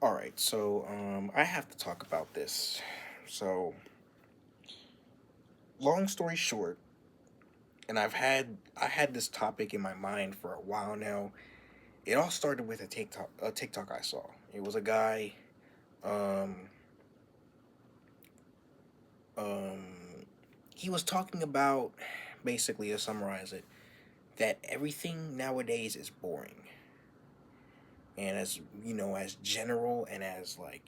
All right, so I have to talk about this. So, long story short, and I had this topic in my mind for a while now. It all started with a TikTok I saw. It was a guy, um, um, he was talking about, basically to summarize it, that everything nowadays is boring. And as as general and as like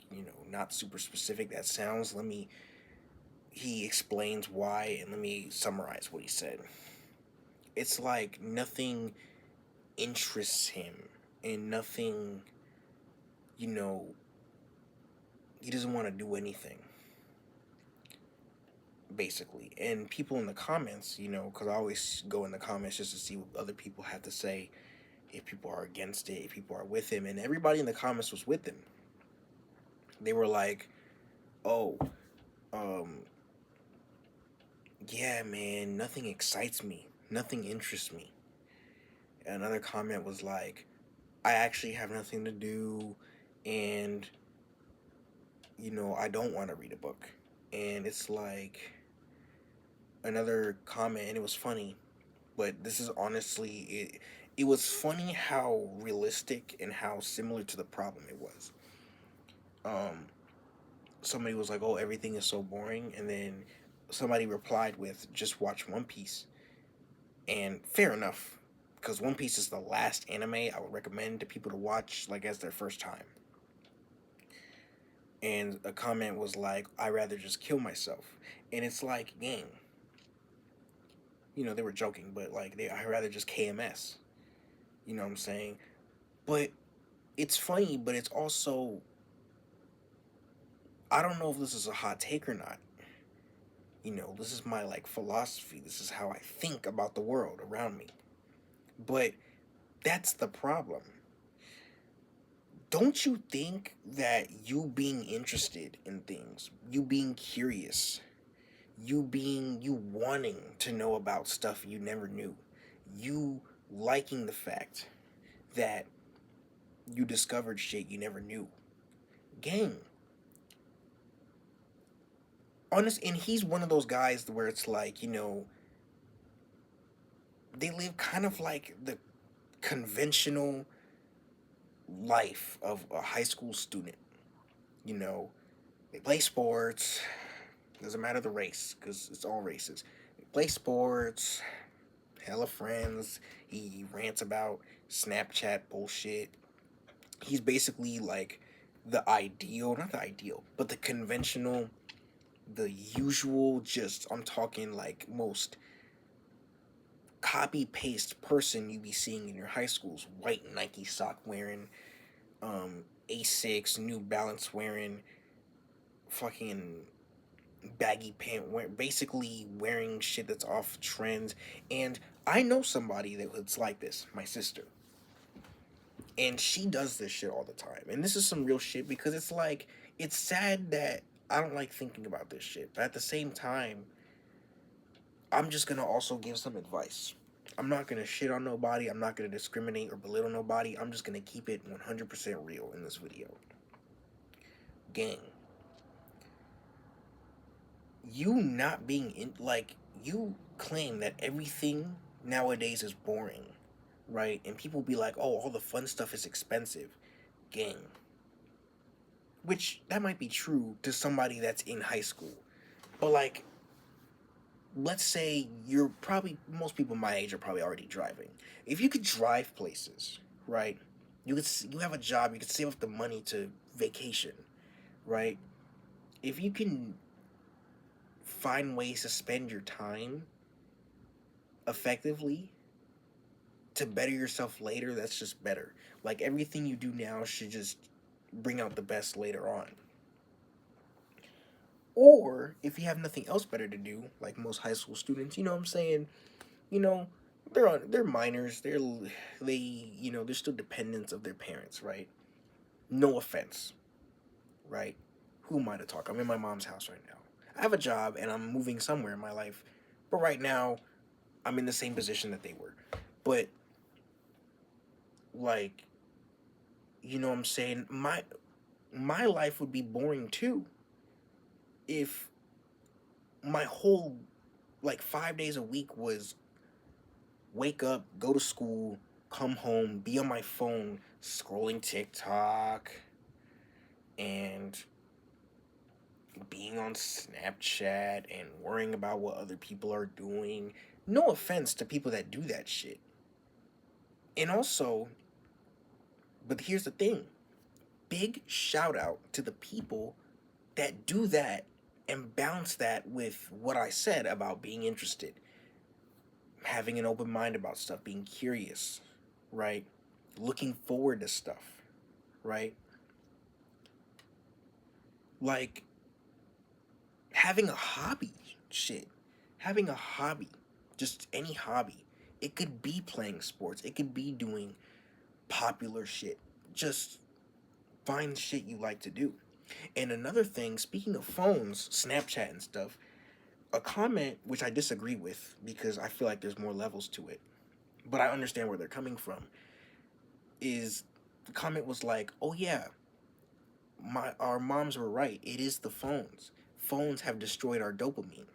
not super specific that sounds, let me he explains why, and let me summarize what he said. It's like nothing interests him, and nothing, you know, he doesn't want to do anything, basically. And people in the comments, because I always go in the comments just to see what other people have to say, if people are against it, if people are with him, and everybody in the comments was with him. They were like, oh, um, yeah, man, nothing excites me, nothing interests me. Another comment was like, I actually have nothing to do, and I don't want to read a book. And it's like another comment, and it was funny, but this is honestly it. It was funny how realistic and how similar to the problem it was. Um, Somebody was like, "Oh, everything is so boring," and then somebody replied with, "Just watch One Piece." And fair enough, because One Piece is the last anime I would recommend to people to watch, like as their first time. And a comment was like, "I rather just kill myself," and it's like, gang, they were joking, but like I rather just KMS. You know what I'm saying? But it's funny, but it's also, I don't know if this is a hot take or not. This is my like philosophy. This is how I think about the world around me. But that's the problem. Don't you think that you being interested in things, you being curious, you wanting to know about stuff you never knew, you liking the fact that you discovered shit you never knew, gang, honest, and he's one of those guys where it's like, they live kind of like the conventional life of a high school student. You know, they play sports, doesn't matter the race, because it's all races. They play sports, hella friends. He rants about Snapchat bullshit. He's basically like the ideal, not the ideal, but the conventional, the usual, just, I'm talking like most copy paste person you be seeing in your high schools. White Nike sock wearing, Asics, New Balance wearing, fucking baggy pant wearing, basically wearing shit that's off trend. And I know somebody that was like this, my sister. And she does this shit all the time. And this is some real shit, because it's like, it's sad that I don't like thinking about this shit. But at the same time, I'm just gonna also give some advice. I'm not gonna shit on nobody. I'm not gonna discriminate or belittle nobody. I'm just gonna keep it 100% real in this video. Gang, you not being in, like, you claim that everything nowadays is boring, right? And people be like, oh, all the fun stuff is expensive. Gang. Which, that might be true to somebody that's in high school. But, like, let's say most people my age are probably already driving. If you could drive places, right? You have a job, you could save up the money to vacation, right? If you can find ways to spend your time effectively to better yourself later, that's just better. Like, everything you do now should just bring out the best later on. Or if you have nothing else better to do, like most high school students, you know what I'm saying? You know, they're minors. They're still dependents of their parents, right? No offense, right? Who am I to talk? I'm in my mom's house right now. I have a job and I'm moving somewhere in my life, but right now I'm in the same position that they were. But, like, you know what I'm saying? my life would be boring too if my whole, like, 5 days a week was wake up, go to school, come home, be on my phone, scrolling TikTok, and being on Snapchat and worrying about what other people are doing. No offense to people that do that shit. And also, but here's the thing, big shout out to the people that do that and balance that with what I said about being interested, having an open mind about stuff, being curious, right? Looking forward to stuff, right? Like having a hobby, shit. Having a hobby, just any hobby. It could be playing sports, it could be doing popular shit. Just find shit you like to do. And another thing, speaking of phones, Snapchat and stuff, a comment which I disagree with because I feel like there's more levels to it, but I understand where they're coming from, is the comment was like, "Oh yeah, our moms were right. It is the phones. Phones have destroyed our dopamine."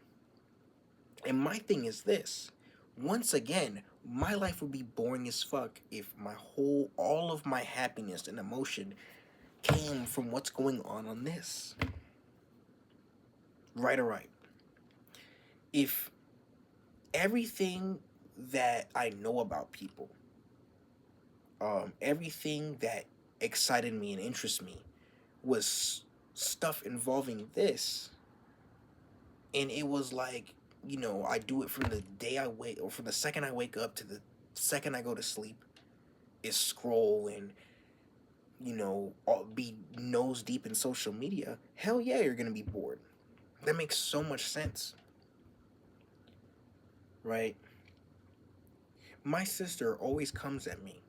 And my thing is this. Once again, my life would be boring as fuck if all of my happiness and emotion came from what's going on this. Right or right? If everything that I know about people, everything that excited me and interests me was stuff involving this, and it was like, I do it from the day I wake, or from the second I wake up to the second I go to sleep, is scroll and, be nose deep in social media. Hell yeah, you're gonna be bored. That makes so much sense, right? My sister always comes at me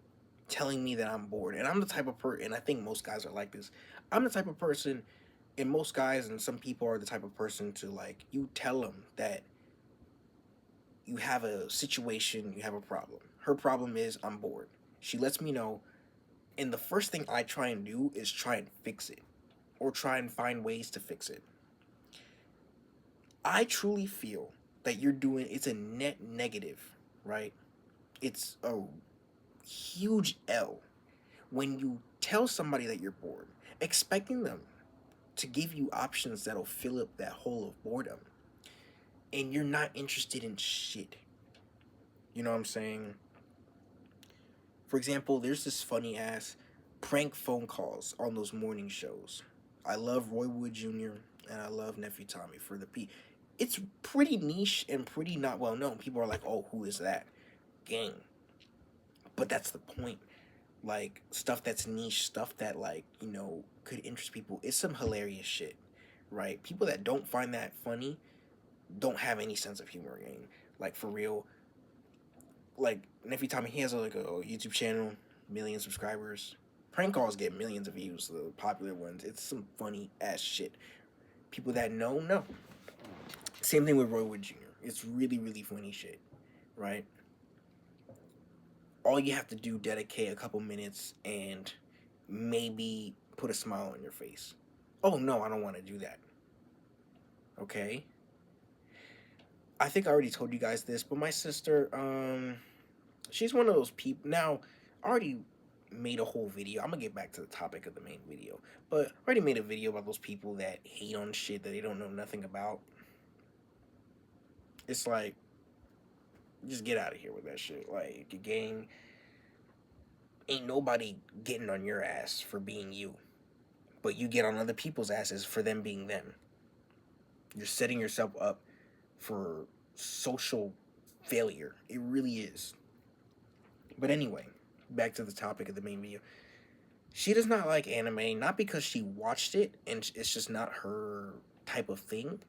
telling me that I'm bored. And I'm the type of person, and I think most guys are like this. I'm the type of person, and most guys and some people are the type of person to, like, you tell them that you have a situation, you have a problem. Her problem is I'm bored. She lets me know, and the first thing I try and do is try and fix it, or try and find ways to fix it. I truly feel that it's a net negative, right? It's a huge L when you tell somebody that you're bored, expecting them to give you options that'll fill up that hole of boredom, and you're not interested in shit. You know what I'm saying? For example, there's this funny ass prank phone calls on those morning shows. I love Roy Wood Jr. and I love Nephew Tommy for the P. It's pretty niche and pretty not well known. People are like, "Oh, who is that?" Gang. But that's the point. Like, stuff that's niche, stuff that, like, could interest people. It's some hilarious shit, right? People that don't find that funny don't have any sense of humor, gang. Like, for real. Like, Nephew Tommy, he has like a YouTube channel, million subscribers. Prank calls get millions of views, the popular ones. It's some funny ass shit. People that know. Same thing with Roy Wood Jr. It's really, really funny shit, right? All you have to do, dedicate a couple minutes and maybe put a smile on your face. Oh no, I don't want to do that. Okay? I think I already told you guys this, but my sister, she's one of those people. Now, I already made a whole video. I'm gonna get back to the topic of the main video, but I already made a video about those people that hate on shit that they don't know nothing about. It's like, just get out of here with that shit. Like, your gang, ain't nobody getting on your ass for being you, but you get on other people's asses for them being them. You're setting yourself up for social failure. It really is. But anyway, back to the topic of the main video. She does not like anime, not because she watched it and it's just not her type of thing.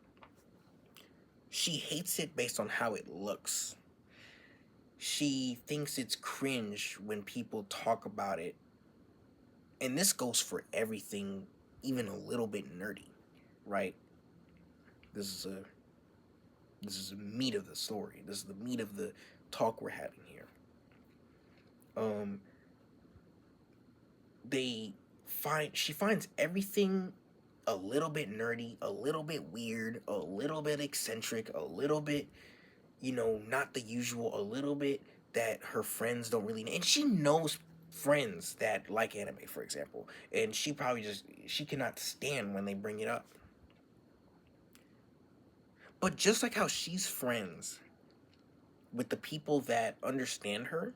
She hates it based on how it looks. She thinks it's cringe when people talk about it. And this goes for everything, even a little bit nerdy, right? This is the meat of the story. This is the meat of the talk we're having here. They she finds everything a little bit nerdy, a little bit weird, a little bit eccentric, a little bit, not the usual, a little bit that her friends don't really know. And she knows friends that like anime, for example, and she cannot stand when they bring it up. But just like how she's friends with the people that understand her,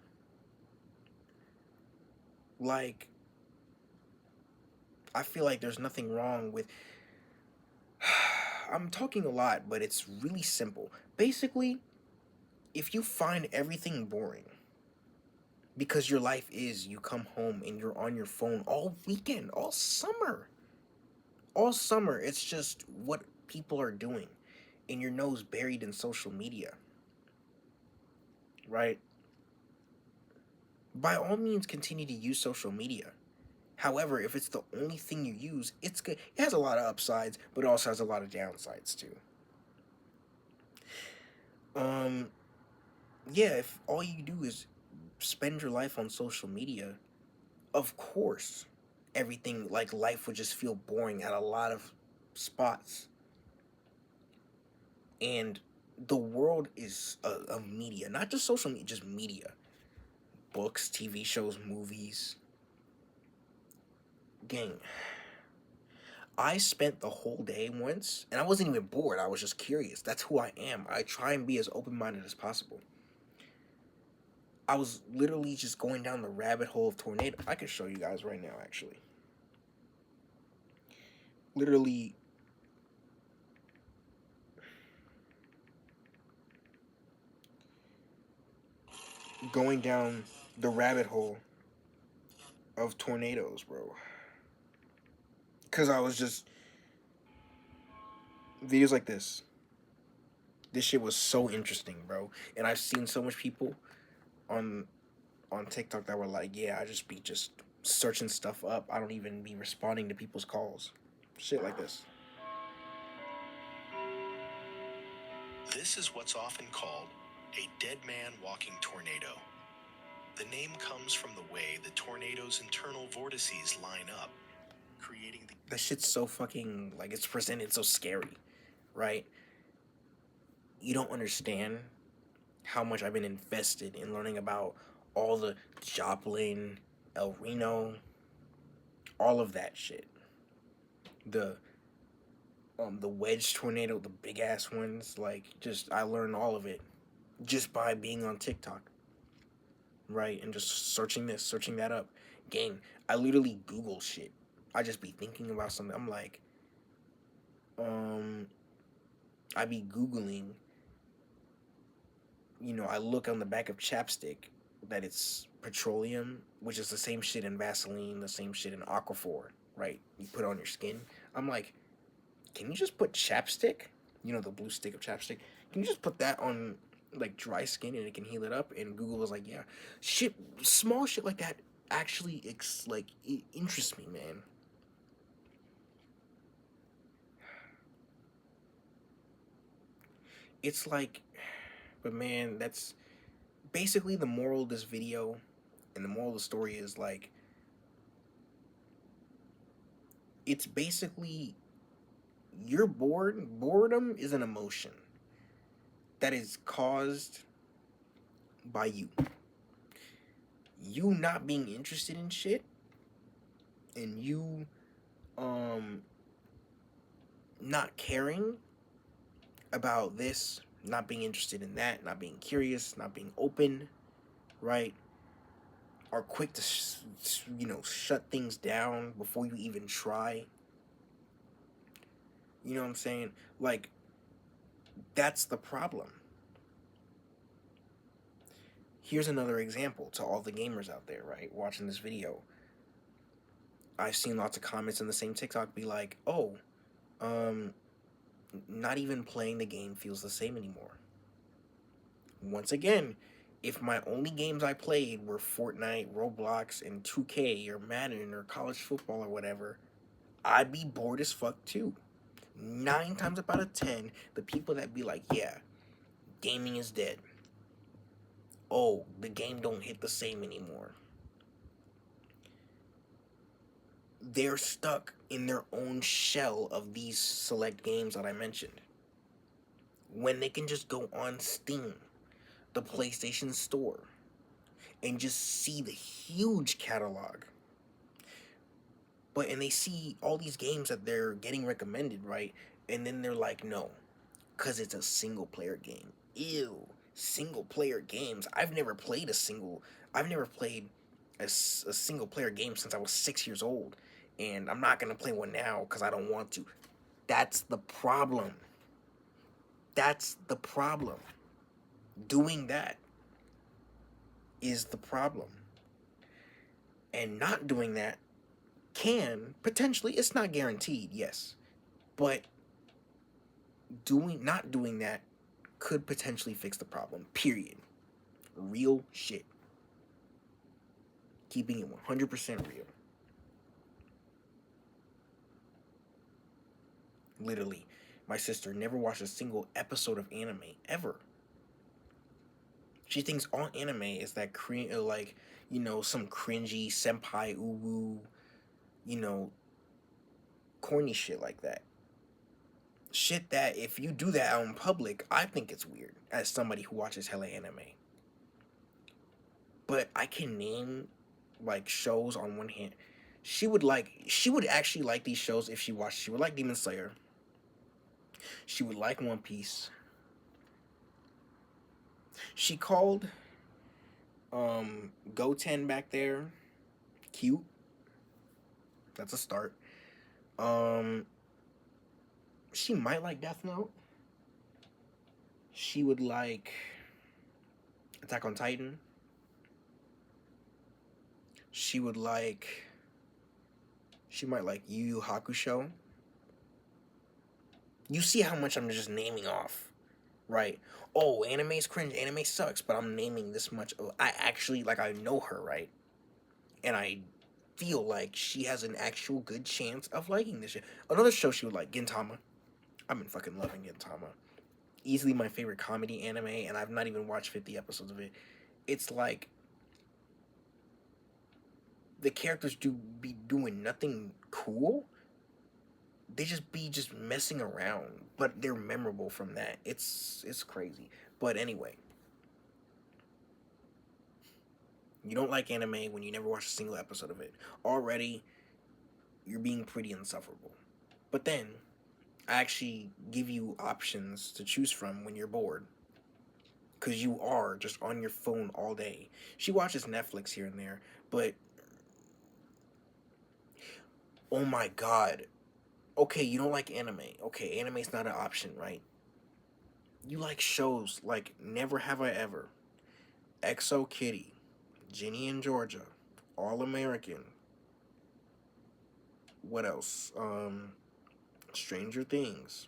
like, I feel like there's nothing wrong with. I'm talking a lot, but it's really simple. Basically, if you find everything boring, because your life is you come home and you're on your phone all weekend, all summer, it's just what people are doing, and your nose buried in social media, right? By all means, continue to use social media. However, if it's the only thing you use, it's good. It has a lot of upsides, but it also has a lot of downsides too. Um, yeah, if all you do is spend your life on social media, of course, everything like life would just feel boring at a lot of spots. And the world is of media, not just social media, just media, books, TV shows, movies. Gang, I spent the whole day once, and I wasn't even bored. I was just curious. That's who I am. I try and be as open minded as possible. I was literally just going down the rabbit hole of tornado. I can show you guys right now, actually. Literally going down the rabbit hole of tornadoes, bro. Because I was just videos like this. This shit was so interesting, bro. And I've seen so much people on TikTok that were like, yeah, I just be just searching stuff up. I don't even be responding to people's calls. Shit like this. This is what's often called a dead man walking tornado. The name comes from the way the tornado's internal vortices line up, creating the. That shit's so fucking, like, it's presented so scary, right? You don't understand how much I've been invested in learning about all the Joplin, El Reno, all of that shit. The wedge tornado, the big ass ones, like, just I learned all of it just by being on TikTok, right? And just searching this, searching that up. Gang, I literally Google shit. I just be thinking about something. I'm like, um, I be Googling, I look on the back of chapstick that it's petroleum, which is the same shit in Vaseline, the same shit in Aquaphor, right? You put on your skin. I'm like, can you just put chapstick? The blue stick of chapstick. Can you just put that on like dry skin and it can heal it up? And Google was like, yeah, shit, small shit like that actually it interests me, man. It's like, but man, that's basically the moral of this video, and the moral of the story is like, it's basically you're bored. Boredom is an emotion that is caused by you. You not being interested in shit, and you not caring about this, not being interested in that, not being curious, not being open, right? Are quick to shut things down before you even try. You know what I'm saying? Like, that's the problem. Here's another example to all the gamers out there, right? Watching this video. I've seen lots of comments in the same TikTok be like, oh, not even playing the game feels the same anymore. Once again, if my only games I played were Fortnite, Roblox, and 2K, or Madden, or college football, or whatever, I'd be bored as fuck too. 9 times out of 10, the people that be like, yeah, gaming is dead. Oh, the game don't hit the same anymore. they're stuck in their own shell of these select games that I mentioned. When they can just go on Steam, the PlayStation Store, and just see the huge catalog. And they see all these games that they're getting recommended, right? And then they're like, no, because it's a single player game. Ew, single player games. I've never played a single player game since I was 6 years old. And I'm not going to play one now because I don't want to. That's the problem. That's the problem. Doing that is the problem. And not doing that can potentially, it's not guaranteed, yes, but not doing that could potentially fix the problem. Period. Real shit. Keeping it 100% real. Literally, my sister never watched a single episode of anime ever. She thinks all anime is that like, some cringy senpai uwu, corny shit like that. Shit that if you do that out in public, I think it's weird as somebody who watches hella anime. But I can name like shows on one hand. She would actually like these shows if she watched. She would like Demon Slayer. She would like One Piece. She called Goten back there cute. That's a start. She might like Death Note. She would like Attack on Titan. She might like Yu Yu Hakusho. You see how much I'm just naming off, right? Oh, anime's cringe, anime sucks, but I'm naming this much. I actually, like, I know her, right? And I feel like she has an actual good chance of liking this shit. Another show she would like, Gintama. I've been fucking loving Gintama. Easily my favorite comedy anime, and I've not even watched 50 episodes of it. It's like the characters be doing nothing cool. They just be messing around, but they're memorable from that. It's crazy. But anyway, you don't like anime when you never watch a single episode of it. Already, you're being pretty insufferable. But then, I actually give you options to choose from when you're bored. Because you are just on your phone all day. She watches Netflix here and there, but oh my god. Okay, you don't like anime. Okay, anime's not an option, right? You like shows like Never Have I Ever, Exo Kitty, Ginny and Georgia, All American. What else? Stranger Things.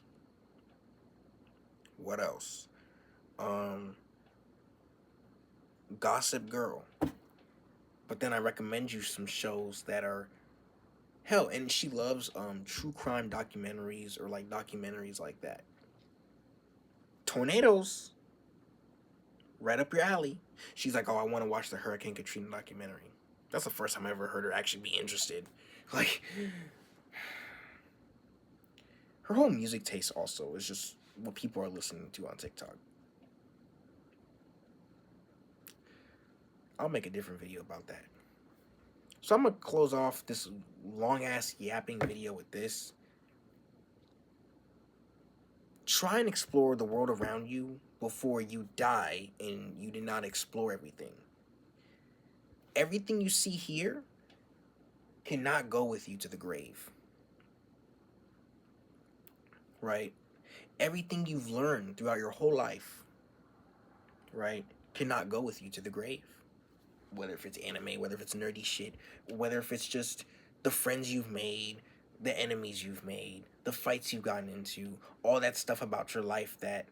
What else? Gossip Girl. But then I recommend you some shows that are hell, and she loves true crime documentaries or like documentaries like that. Tornadoes, right up your alley. She's like, oh, I want to watch the Hurricane Katrina documentary. That's the first time I ever heard her actually be interested. Like, her whole music taste also is just what people are listening to on TikTok. I'll make a different video about that. So I'm going to close off this long-ass yapping video with this. Try and explore the world around you before you die and you did not explore everything. Everything you see here cannot go with you to the grave. Right? Everything you've learned throughout your whole life, right, cannot go with you to the grave. Whether if it's anime, whether if it's nerdy shit, whether if it's just the friends you've made, the enemies you've made, the fights you've gotten into, all that stuff about your life that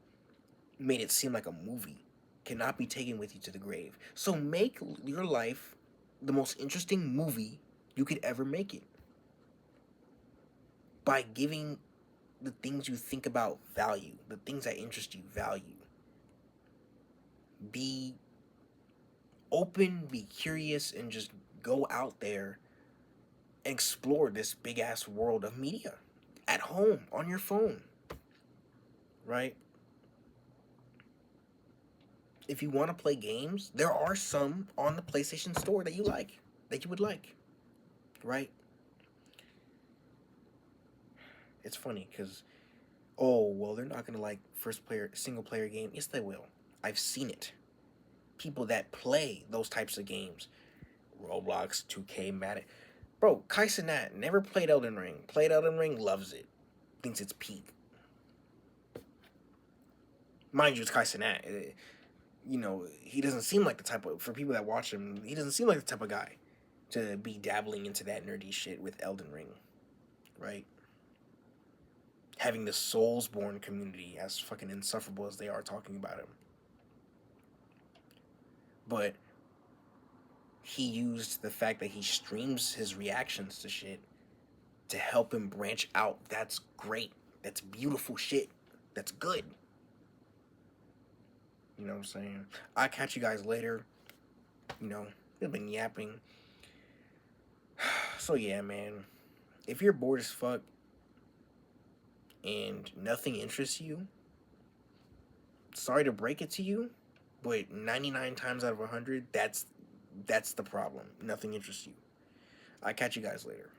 made it seem like a movie cannot be taken with you to the grave. So make your life the most interesting movie you could ever make it. By giving the things you think about value, the things that interest you value. Be open, be curious, and just go out there explore this big ass world of media at home on your phone, right? If you want to play games, there are some on the PlayStation Store that you like, that you would like, right? It's funny because, oh, well, they're not gonna like single player game. Yes, they will. I've seen it. People that play those types of games, Roblox, 2K, Madden. Bro, Kai Cenat never played Elden Ring. Played Elden Ring, loves it. Thinks it's peak. Mind you, it's Kai Cenat. You know, he doesn't seem like the type of, for people that watch him, he doesn't seem like the type of guy to be dabbling into that nerdy shit with Elden Ring, right? Having the Soulsborne community as fucking insufferable as they are talking about him. But he used the fact that he streams his reactions to shit to help him branch out. That's great. That's beautiful shit. That's good. You know what I'm saying? I'll catch you guys later. You know, we've been yapping. So yeah, man. If you're bored as fuck and nothing interests you, sorry to break it to you, but 99 times out of 100, that's the problem. Nothing interests you. I'll catch you guys later.